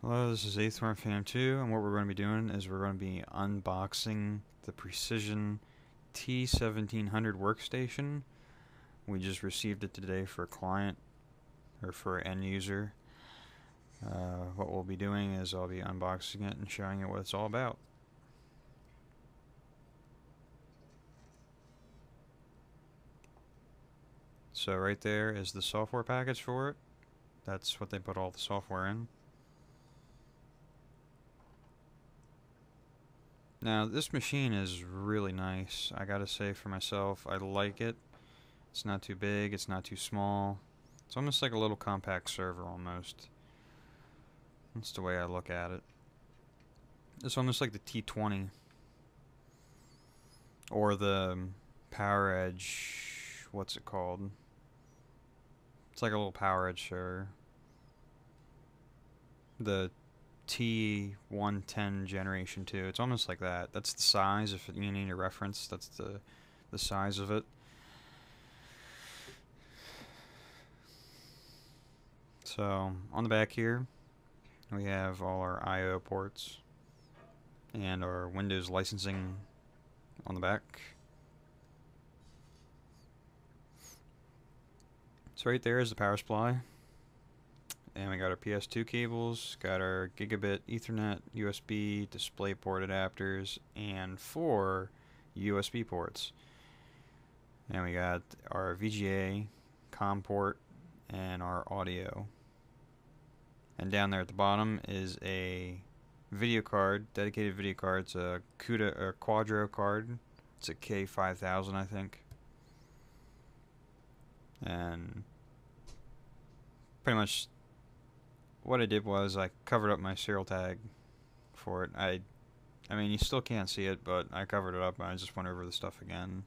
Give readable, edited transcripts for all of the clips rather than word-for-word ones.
Hello, this is Eighth Fan 2, and what we're going to be doing is we're going to be unboxing the Precision T1700 workstation. We just received it today for a client, or for an end user. What we'll be doing is I'll be unboxing it and showing you what it's all about. So right there is the software package for it. That's what they put all the software in. Now this machine is really nice, I gotta say for myself. I like it. It's not too big, it's not too small. It's almost like a little compact server almost. That's the way I look at it. It's almost like the T20 or the Power Edge, what's it called? It's like a little Power Edge server. The T110 Generation 2. It's almost like that. That's the size. If you need a reference, that's the size of it. So on the back here, we have all our I/O ports and our Windows licensing on the back. So right there is the power supply. And we got our PS2 cables, got our gigabit Ethernet, USB, DisplayPort adapters, and 4 USB ports. And we got our VGA, COM port, and our audio. And down there at the bottom is a video card, dedicated video card. It's a CUDA or Quadro card. It's a K5000, I think. And pretty much what I did was I covered up my serial tag for it. I mean, you still can't see it, but I covered it up and I just went over the stuff again.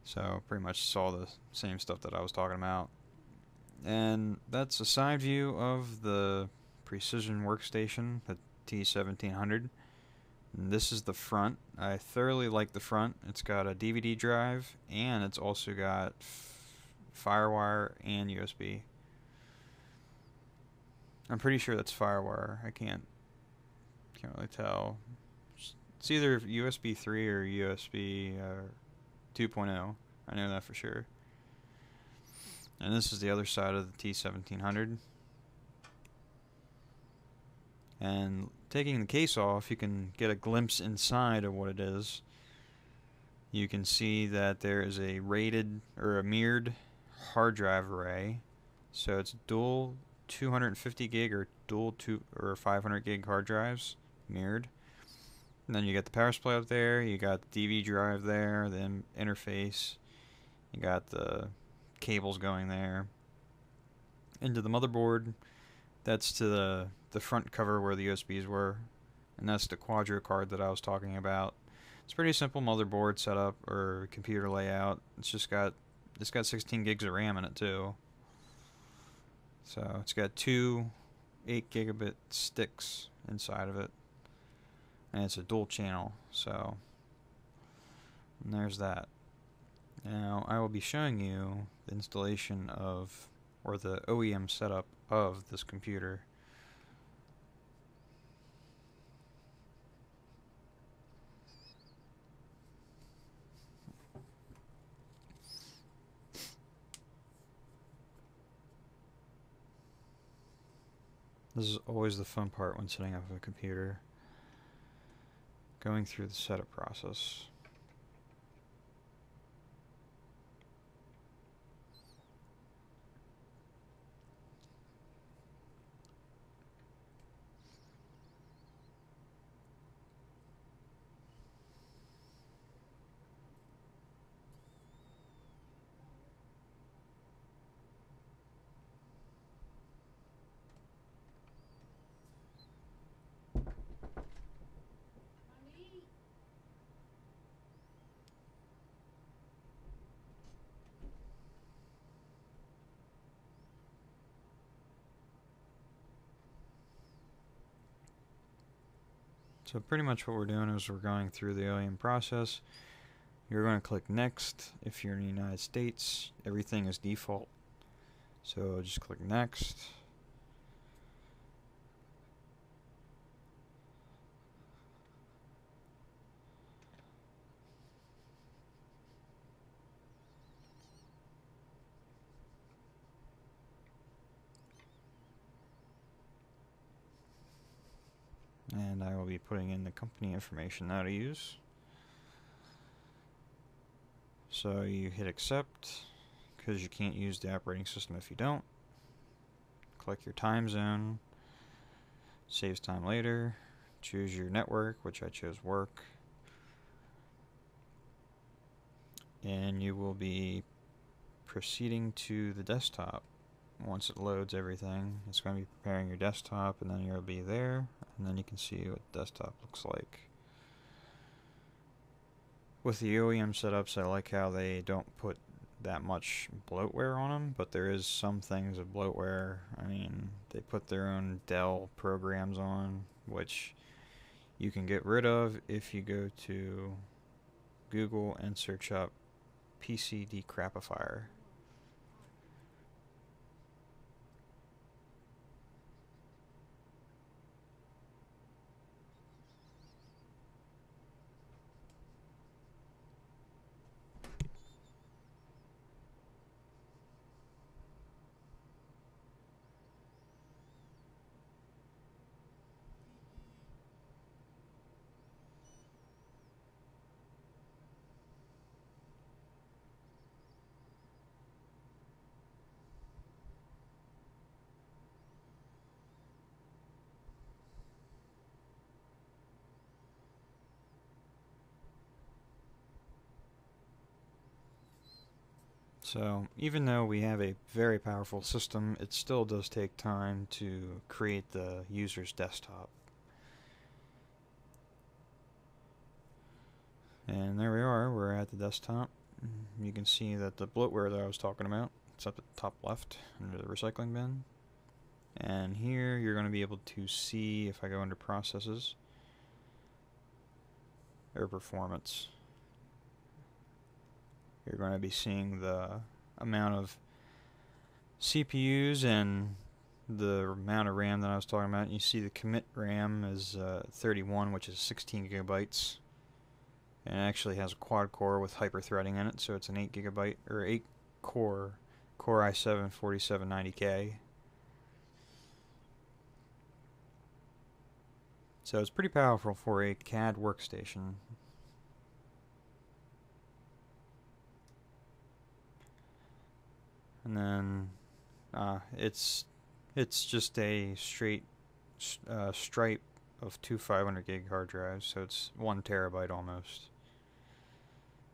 So pretty much saw the same stuff that I was talking about. And that's a side view of the Precision workstation, the T1700. And this is the front. I thoroughly like the front. It's got a DVD drive and it's also got FireWire and USB. I'm pretty sure that's FireWire. I can't really tell. It's either USB 3 or USB 2.0. I know that for sure. And this is the other side of the T1700. And taking the case off, you can get a glimpse inside of what it is. You can see that there is a rated or a mirrored hard drive array. So it's dual 250 gig or dual 500 gig hard drives mirrored. And then you got the power supply up there, you got the DV drive there, the interface, you got the cables going there into the motherboard. That's to the front cover where the USBs were, and that's the Quadro card that I was talking about. It's pretty simple motherboard setup or computer layout. It's got 16 gigs of RAM in it too. So it's got two 8 gigabit sticks inside of it, and it's a dual channel. So and there's that. Now I will be showing you the installation of, or the OEM setup of this computer. This is always the fun part when setting up a computer, going through the setup process. So pretty much what we're doing is we're going through the OEM process. You're going to click next. If you're in the United States, everything is default. So just click next. and I will be putting in the company information now to use. So you hit accept, because you can't use the operating system if you don't. Click your time zone, saves time later, choose your network, which I chose work, and you will be proceeding to the desktop. Once it loads everything, it's going to be preparing your desktop, and then you'll be there, and then you can see what the desktop looks like. With the OEM setups, I like how they don't put that much bloatware on them, but there is some things of bloatware. I mean, they put their own Dell programs on, which you can get rid of if you go to Google and search up PC Decrapifier. So even though we have a very powerful system, it still does take time to create the user's desktop. And there we are, we're at the desktop. You can see that the bloatware that I was talking about, it's up at the top left under the recycling bin. And here you're going to be able to see, if I go under processes, or performance, you're going to be seeing the amount of CPUs and the amount of RAM that I was talking about. You see the commit RAM is 31, which is 16 gigabytes. And it actually has a quad core with hyper-threading in it, so it's an 8 gigabyte or 8 core i7 4790K. So it's pretty powerful for a CAD workstation. And then it's just a straight stripe of two 500 gig hard drives, so it's 1 terabyte almost.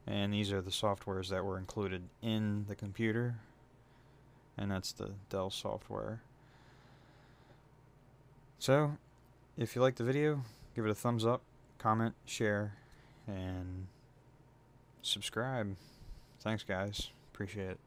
And these are the softwares that were included in the computer, and that's the Dell software. So if you liked the video, give it a thumbs up, comment, share, and subscribe. Thanks guys, appreciate it.